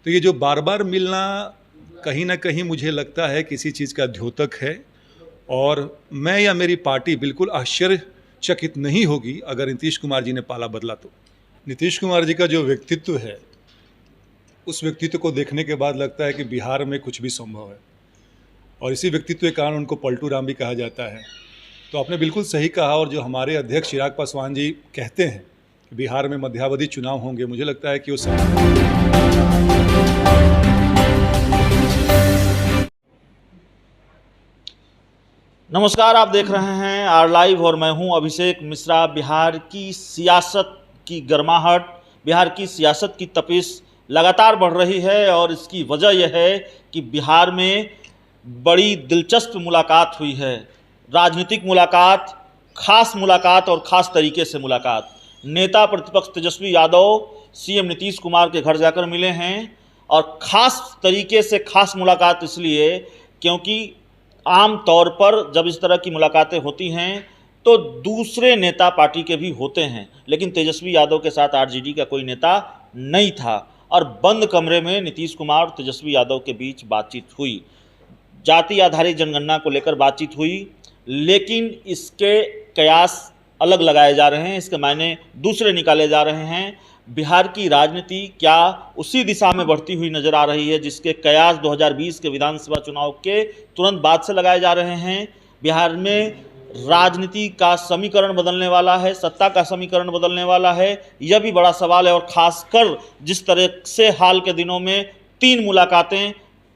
तो ये जो बार बार मिलना कहीं ना कहीं मुझे लगता है किसी चीज़ का द्योतक है। और मैं या मेरी पार्टी बिल्कुल आश्चर्यचकित नहीं होगी अगर नीतीश कुमार जी ने पाला बदला तो। नीतीश कुमार जी का जो व्यक्तित्व है, उस व्यक्तित्व को देखने के बाद लगता है कि बिहार में कुछ भी संभव है, और इसी व्यक्तित्व के कारण उनको पलटू राम भी कहा जाता है। तो आपने बिल्कुल सही कहा, और जो हमारे अध्यक्ष चिराग पासवान जी कहते हैं कि बिहार में मध्यावधि चुनाव होंगे, मुझे लगता है कि वो नमस्कार, आप देख रहे हैं आर लाइव और मैं हूं अभिषेक मिश्रा। बिहार की सियासत की गर्माहट, बिहार की सियासत की तपिश लगातार बढ़ रही है और इसकी वजह यह है कि बिहार में बड़ी दिलचस्प मुलाकात हुई है। राजनीतिक मुलाकात, खास मुलाकात और ख़ास तरीके से मुलाकात। नेता प्रतिपक्ष तेजस्वी यादव सीएम नीतीश कुमार के घर जाकर मिले हैं, और ख़ास तरीके से खास मुलाकात इसलिए क्योंकि आम तौर पर जब इस तरह की मुलाकातें होती हैं तो दूसरे नेता पार्टी के भी होते हैं, लेकिन तेजस्वी यादव के साथ आरजेडी का कोई नेता नहीं था और बंद कमरे में नीतीश कुमार और तेजस्वी यादव के बीच बातचीत हुई। जाति आधारित जनगणना को लेकर बातचीत हुई, लेकिन इसके कयास अलग लगाए जा रहे हैं, इसके मायने दूसरे निकाले जा रहे हैं। बिहार की राजनीति क्या उसी दिशा में बढ़ती हुई नजर आ रही है जिसके कयास 2020 के विधानसभा चुनाव के तुरंत बाद से लगाए जा रहे हैं। बिहार में राजनीति का समीकरण बदलने वाला है, सत्ता का समीकरण बदलने वाला है, यह भी बड़ा सवाल है। और खासकर जिस तरह से हाल के दिनों में 3 मुलाकातें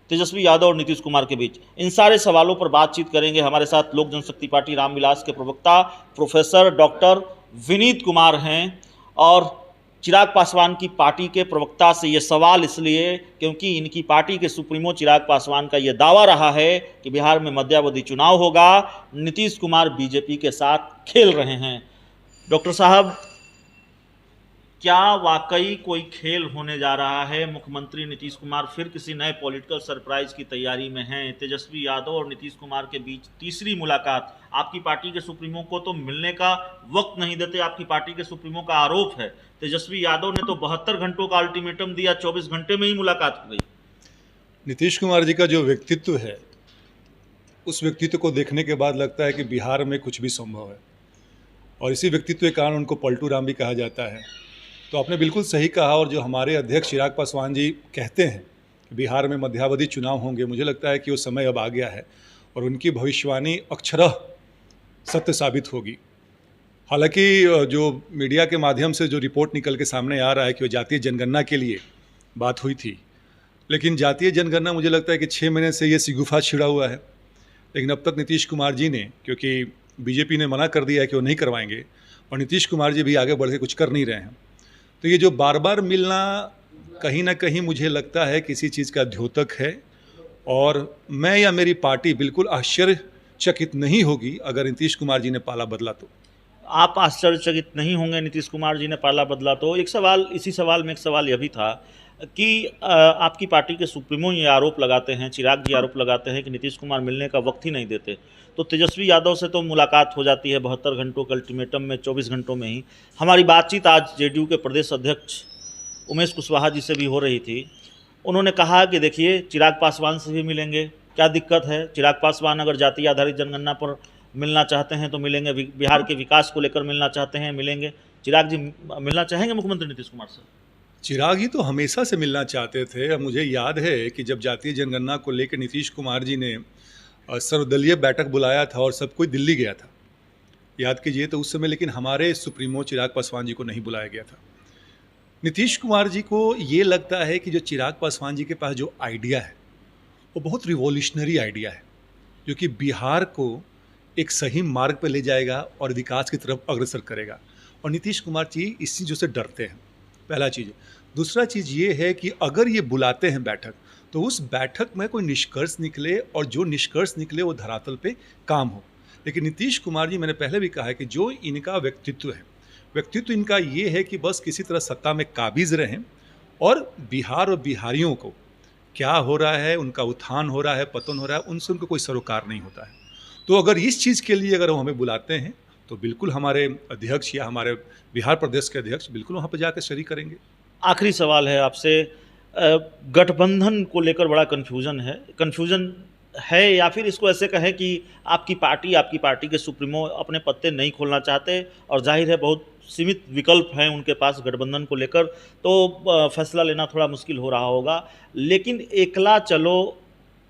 तेजस्वी यादव और नीतीश कुमार के बीच, इन सारे सवालों पर बातचीत करेंगे। हमारे साथ लोक जनशक्ति पार्टी रामविलास के प्रवक्ता प्रोफेसर डॉक्टर विनीत कुमार हैं, और चिराग पासवान की पार्टी के प्रवक्ता से ये सवाल इसलिए क्योंकि इनकी पार्टी के सुप्रीमो चिराग पासवान का ये दावा रहा है कि बिहार में मध्यावधि चुनाव होगा, नीतीश कुमार बीजेपी के साथ खेल रहे हैं। डॉक्टर साहब, क्या वाकई कोई खेल होने जा रहा है? मुख्यमंत्री नीतीश कुमार फिर किसी नए पॉलिटिकल सरप्राइज की तैयारी में हैं? तेजस्वी यादव और नीतीश कुमार के बीच तीसरी मुलाकात। आपकी पार्टी के सुप्रीमो को तो मिलने का वक्त नहीं देते, आपकी पार्टी के सुप्रीमो का आरोप है। तेजस्वी यादव ने तो 72 घंटों का अल्टीमेटम दिया, 24 घंटे में ही मुलाकात हो गई। नीतीश कुमार जी का जो व्यक्तित्व है, उस व्यक्तित्व को देखने के बाद लगता है कि बिहार में कुछ भी संभव है, और इसी व्यक्तित्व के कारण उनको पलटू राम भी कहा जाता है। तो आपने बिल्कुल सही कहा, और जो हमारे अध्यक्ष चिराग पासवान जी कहते हैं कि बिहार में मध्यावधि चुनाव होंगे, मुझे लगता है कि वो समय अब आ गया है और उनकी भविष्यवाणी अक्षरशः सत्य साबित होगी। हालांकि जो मीडिया के माध्यम से जो रिपोर्ट निकल के सामने आ रहा है कि वो जातीय जनगणना के लिए बात हुई थी, लेकिन जातीय जनगणना मुझे लगता है कि 6 महीने से ये सिगुफा छिड़ा हुआ है। लेकिन अब तक नीतीश कुमार जी ने, क्योंकि बीजेपी ने मना कर दिया है कि वो नहीं करवाएंगे, और नीतीश कुमार जी भी आगे बढ़ के कुछ कर नहीं रहे हैं, तो ये जो बार बार मिलना कहीं ना कहीं मुझे लगता है किसी चीज़ का द्योतक है। और मैं या मेरी पार्टी बिल्कुल आश्चर्यचकित नहीं होगी अगर नीतीश कुमार जी ने पाला बदला तो। आप आश्चर्यचकित नहीं होंगे नीतीश कुमार जी ने पाला बदला तो? एक सवाल, इसी सवाल में एक सवाल यह भी था कि आपकी पार्टी के सुप्रीमो ये आरोप लगाते हैं, चिराग जी आरोप लगाते हैं कि नीतीश कुमार मिलने का वक्त ही नहीं देते। तो तेजस्वी यादव से तो मुलाकात हो जाती है 72 घंटों के अल्टीमेटम में, 24 घंटों में ही। हमारी बातचीत आज जेडीयू के प्रदेश अध्यक्ष उमेश कुशवाहा जी से भी हो रही थी। उन्होंने कहा कि देखिए, चिराग पासवान से भी मिलेंगे, क्या दिक्कत है? चिराग पासवान अगर जाति आधारित जनगणना पर मिलना चाहते हैं तो मिलेंगे, बिहार के विकास को लेकर मिलना चाहते हैं मिलेंगे। चिराग जी मिलना चाहेंगे मुख्यमंत्री नीतीश कुमार से? चिराग ही तो हमेशा से मिलना चाहते थे। अब मुझे याद है कि जब जातीय जनगणना को लेकर नीतीश कुमार जी ने सर्वदलीय बैठक बुलाया था और सब कोई दिल्ली गया था, याद कीजिए, तो उस समय लेकिन हमारे सुप्रीमो चिराग पासवान जी को नहीं बुलाया गया था। नीतीश कुमार जी को ये लगता है कि जो चिराग पासवान जी के पास जो आइडिया है वो बहुत रिवॉल्यूशनरी आइडिया है, जो कि बिहार को एक सही मार्ग पर ले जाएगा और विकास की तरफ अग्रसर करेगा। और नीतीश कुमार जी इस चीज़ों से डरते हैं, पहला चीज़। दूसरा चीज़ ये है कि अगर ये बुलाते हैं बैठक, तो उस बैठक में कोई निष्कर्ष निकले, और जो निष्कर्ष निकले वो धरातल पे काम हो। लेकिन नीतीश कुमार जी, मैंने पहले भी कहा है कि जो इनका व्यक्तित्व है, व्यक्तित्व इनका ये है कि बस किसी तरह सत्ता में काबिज रहें, और बिहार और बिहारियों को क्या हो रहा है, उनका उत्थान हो रहा है, पतन हो रहा है, उनसे उनको कोई सरोकार नहीं होता है। तो अगर इस चीज़ के लिए अगर वो हमें बुलाते हैं तो बिल्कुल हमारे अध्यक्ष या हमारे बिहार प्रदेश के अध्यक्ष बिल्कुल वहाँ पर जाकर शरीक करेंगे। आखिरी सवाल है आपसे गठबंधन को लेकर बड़ा कन्फ्यूजन है या फिर इसको ऐसे कहें कि आपकी पार्टी के सुप्रीमो अपने पत्ते नहीं खोलना चाहते और जाहिर है बहुत सीमित विकल्प हैं उनके पास गठबंधन को लेकर, तो फैसला लेना थोड़ा मुश्किल हो रहा होगा। लेकिन एकला चलो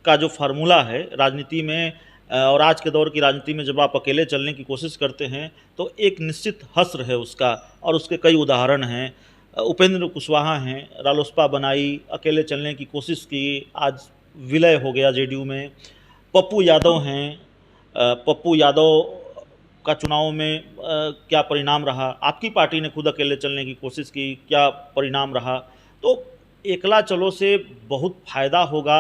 का जो फार्मूला है राजनीति में और आज के दौर की राजनीति में, जब आप अकेले चलने की कोशिश करते हैं तो एक निश्चित हस्र है उसका, और उसके कई उदाहरण हैं। उपेंद्र कुशवाहा हैं, रालोसपा बनाई, अकेले चलने की कोशिश की, आज विलय हो गया जेडीयू में। पप्पू यादव हैं, पप्पू यादव का चुनाव में क्या परिणाम रहा, आपकी पार्टी ने खुद अकेले चलने की कोशिश की, क्या परिणाम रहा। तो एकला चलो से बहुत फ़ायदा होगा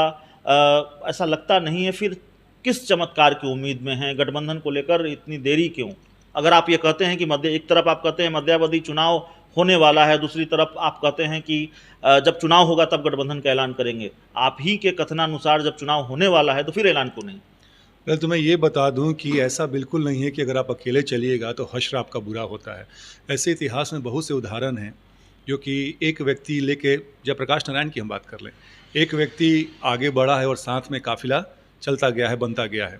ऐसा लगता नहीं है। फिर किस चमत्कार की उम्मीद में हैं, गठबंधन को लेकर इतनी देरी क्यों? अगर आप ये कहते हैं कि एक तरफ आप कहते हैं मध्यावधि चुनाव होने वाला है, दूसरी तरफ आप कहते हैं कि जब चुनाव होगा तब गठबंधन का ऐलान करेंगे, आप ही के कथनानुसार जब चुनाव होने वाला है तो फिर ऐलान क्यों नहीं? वेल, तो मैं ये बता दूं कि ऐसा बिल्कुल नहीं है कि अगर आप अकेले चलिएगा तो हश्र आपका बुरा होता है। ऐसे इतिहास में बहुत से उदाहरण हैं जो कि एक व्यक्ति लेके, जयप्रकाश नारायण की हम बात कर लें, एक व्यक्ति आगे बढ़ा है और साथ में काफिला चलता गया है, बनता गया है।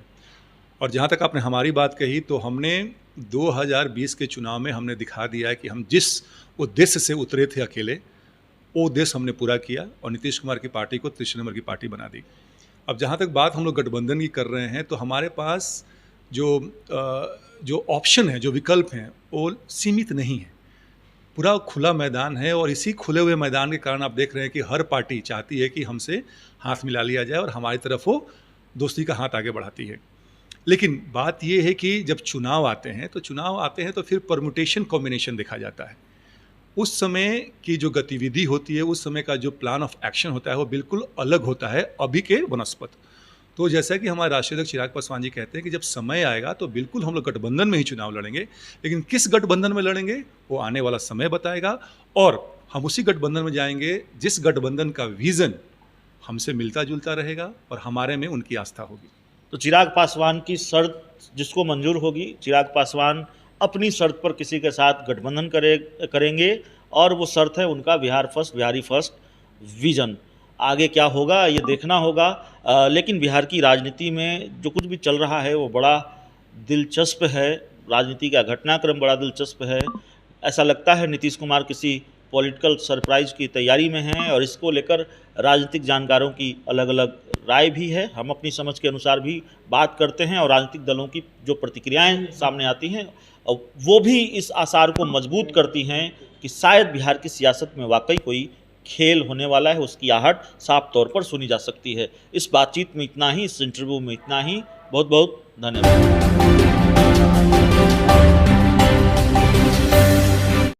और जहाँ तक आपने हमारी बात कही, तो हमने 2020 के चुनाव में हमने दिखा दिया है कि हम जिस उद्देश्य से उतरे थे अकेले, वो उद्देश्य हमने पूरा किया और नीतीश कुमार की पार्टी को तीसरे नंबर की पार्टी बना दी। अब जहाँ तक बात हम लोग गठबंधन की कर रहे हैं, तो हमारे पास जो ऑप्शन है, जो विकल्प हैं, वो सीमित नहीं है, पूरा खुला मैदान है। और इसी खुले हुए मैदान के कारण आप देख रहे हैं कि हर पार्टी चाहती है कि हमसे हाथ मिला लिया जाए और हमारी तरफ वो दोस्ती का हाथ आगे बढ़ाती है। लेकिन बात ये है कि जब चुनाव आते हैं तो फिर परमुटेशन कॉम्बिनेशन देखा जाता है। उस समय की जो गतिविधि होती है, उस समय का जो प्लान ऑफ एक्शन होता है, वो बिल्कुल अलग होता है अभी के बनस्पत। तो जैसा कि हमारे राष्ट्रीय अध्यक्ष चिराग पासवान जी कहते हैं कि जब समय आएगा तो बिल्कुल हम लोग गठबंधन में ही चुनाव लड़ेंगे, लेकिन किस गठबंधन में लड़ेंगे वो आने वाला समय बताएगा। और हम उसी गठबंधन में जाएंगे जिस गठबंधन का विज़न हमसे मिलता जुलता रहेगा और हमारे में उनकी आस्था होगी। तो चिराग पासवान की शर्त जिसको मंजूर होगी, चिराग पासवान अपनी शर्त पर किसी के साथ गठबंधन करेंगे और वो शर्त है उनका बिहारी फर्स्ट विजन। आगे क्या होगा ये देखना होगा। लेकिन बिहार की राजनीति में जो कुछ भी चल रहा है वो बड़ा दिलचस्प है, राजनीति का घटनाक्रम बड़ा दिलचस्प है। ऐसा लगता है नीतीश कुमार किसी पॉलिटिकल सरप्राइज की तैयारी में हैं और इसको लेकर राजनीतिक जानकारों की अलग अलग राय भी है। हम अपनी समझ के अनुसार भी बात करते हैं और राजनीतिक दलों की जो प्रतिक्रियाएं सामने आती हैं वो भी इस आसार को मजबूत करती हैं कि शायद बिहार की सियासत में वाकई कोई खेल होने वाला है। उसकी आहट साफ तौर पर सुनी जा सकती है। इस बातचीत में इतना ही, इस इंटरव्यू में इतना ही। बहुत बहुत धन्यवाद।